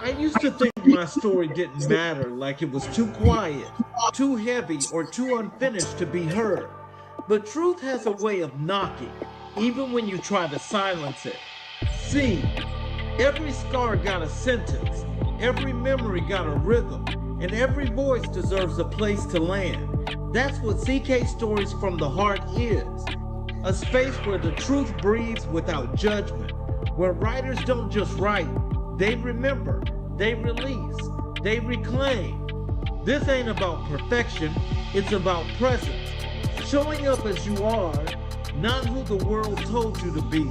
I used to think my story didn't matter, like it was too quiet, too heavy, or too unfinished to be heard. But truth has a way of knocking, even when you try to silence it. See, every scar got a sentence, every memory got a rhythm, and every voice deserves a place to land. That's what CK Stories from the Heart is. A space where the truth breathes without judgment, where writers don't just write, they remember, they release, they reclaim. This ain't about perfection, it's about presence. Showing up as you are, not who the world told you to be.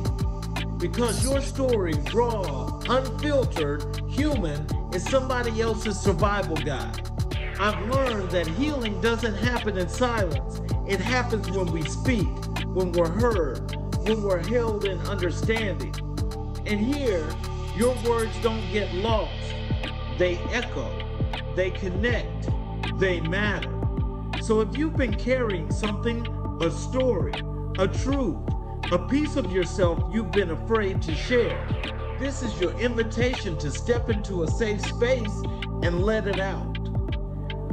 Because your story, raw, unfiltered, human, is somebody else's survival guide. I've learned that healing doesn't happen in silence. It happens when we speak, when we're heard, when we're held in understanding. And here, your words don't get lost. They echo, they connect, they matter. So if you've been carrying something, a story, a truth, a piece of yourself you've been afraid to share, this is your invitation to step into a safe space and let it out.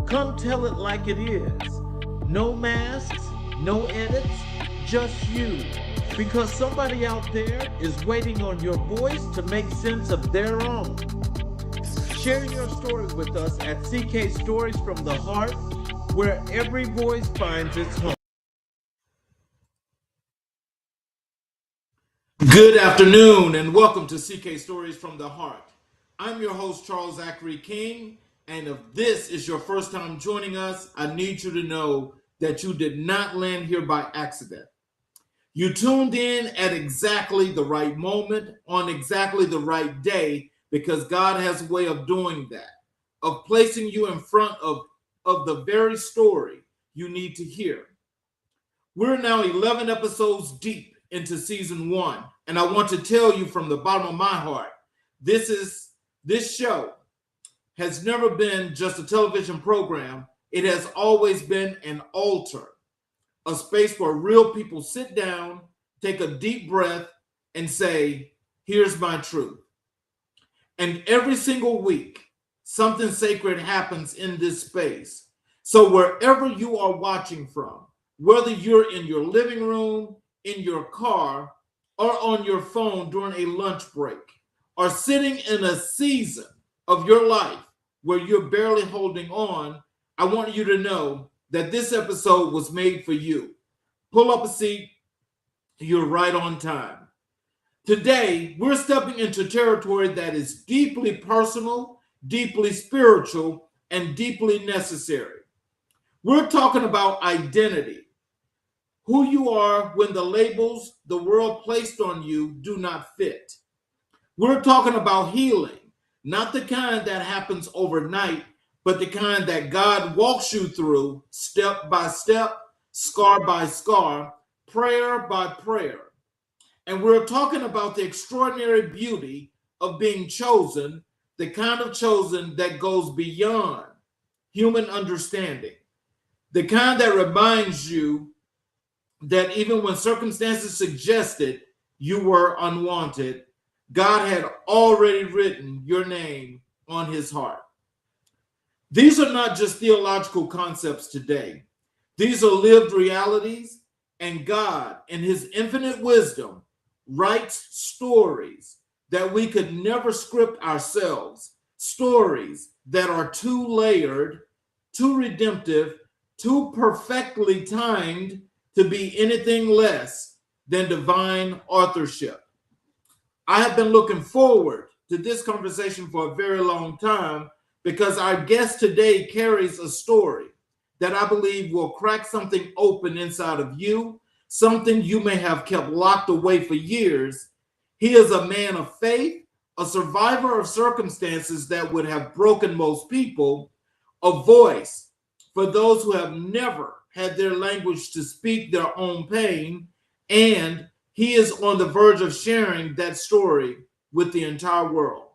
Come tell it like it is. No masks, no edits, just you. Because somebody out there is waiting on your voice to make sense of their own. Share your story with us at CK Stories from the Heart, where every voice finds its home. Good afternoon and welcome to CK Stories from the Heart. I'm your host, Charles Zachary King, and if this is your first time joining us, I need you to know that you did not land here by accident. You tuned in at exactly the right moment, on exactly the right day, because God has a way of doing that, of placing you in front of the very story you need to hear. We're now 11 episodes deep into season 1, and I want to tell you from the bottom of my heart, this show has never been just a television program. It has always been an altar, a space where real people sit down, take a deep breath, and say, here's my truth. And every single week, something sacred happens in this space. So wherever you are watching from, whether you're in your living room, in your car, or on your phone during a lunch break, or sitting in a season of your life where you're barely holding on, I want you to know that this episode was made for you. Pull up a seat. You're right on time. Today, we're stepping into territory that is deeply personal, deeply spiritual, and deeply necessary. We're talking about identity. Who you are when the labels the world placed on you do not fit. We're talking about healing, not the kind that happens overnight, but the kind that God walks you through step by step, scar by scar, prayer by prayer. And we're talking about the extraordinary beauty of being chosen, the kind of chosen that goes beyond human understanding, the kind that reminds you that even when circumstances suggested you were unwanted, God had already written your name on his heart. These are not just theological concepts today. These are lived realities, and God, in his infinite wisdom, writes stories that we could never script ourselves, stories that are too layered, too redemptive, too perfectly timed to be anything less than divine authorship. I have been looking forward to this conversation for a very long time because our guest today carries a story that I believe will crack something open inside of you, something you may have kept locked away for years. He is a man of faith, a survivor of circumstances that would have broken most people, a voice for those who have never had their language to speak their own pain, and he is on the verge of sharing that story with the entire world.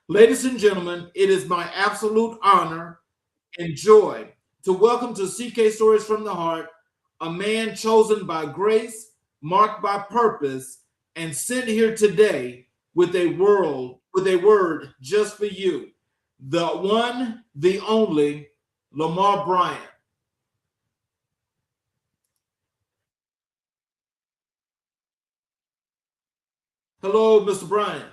Ladies and gentlemen, it is my absolute honor and joy to welcome to CK Stories from the Heart, a man chosen by grace, marked by purpose, and sent here today with a word just for you. The one, the only, Lamar Bryant. Hello, Mr. Bryant.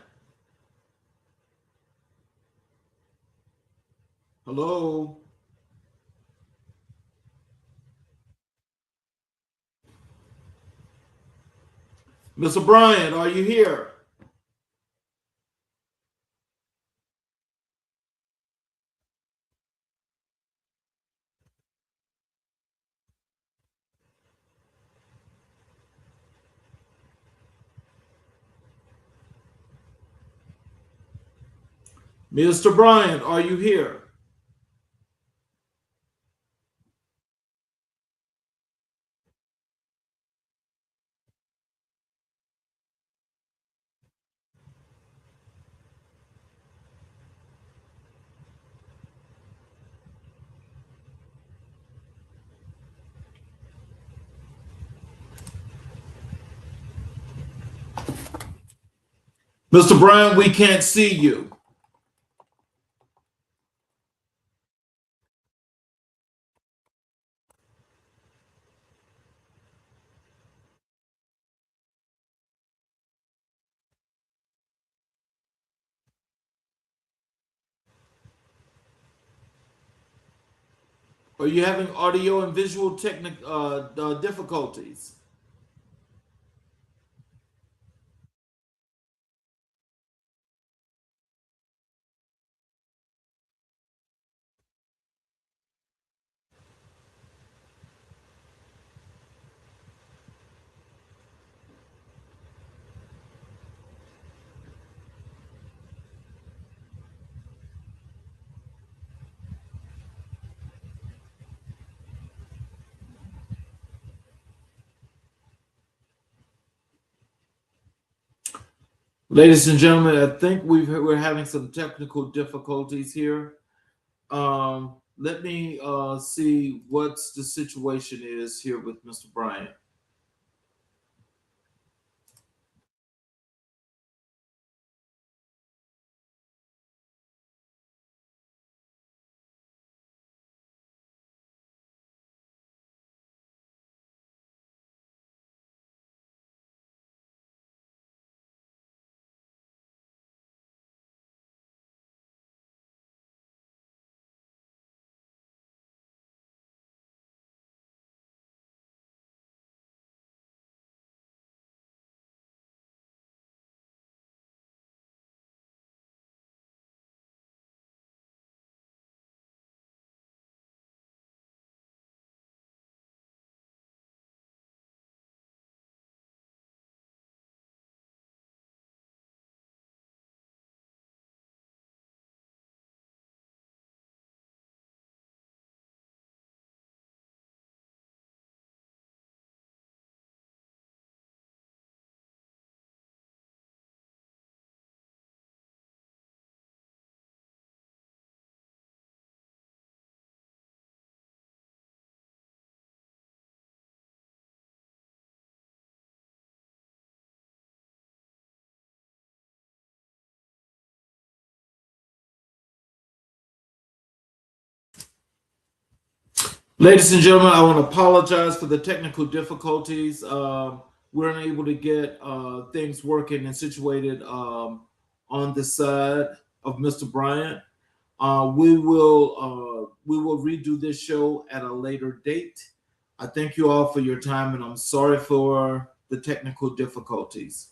Hello. Mr. Bryant, are you here? Mr. Bryant, are you here? Mr. Bryant, we can't see you. Are you having audio and visual difficulties? Ladies and gentlemen, I think we're having some technical difficulties here. Let me see what's the situation is here with Mr. Bryant. Ladies and gentlemen, I want to apologize for the technical difficulties. We're unable to get things working and situated on the side of Mr. Bryant. We will redo this show at a later date. I thank you all for your time, and I'm sorry for the technical difficulties.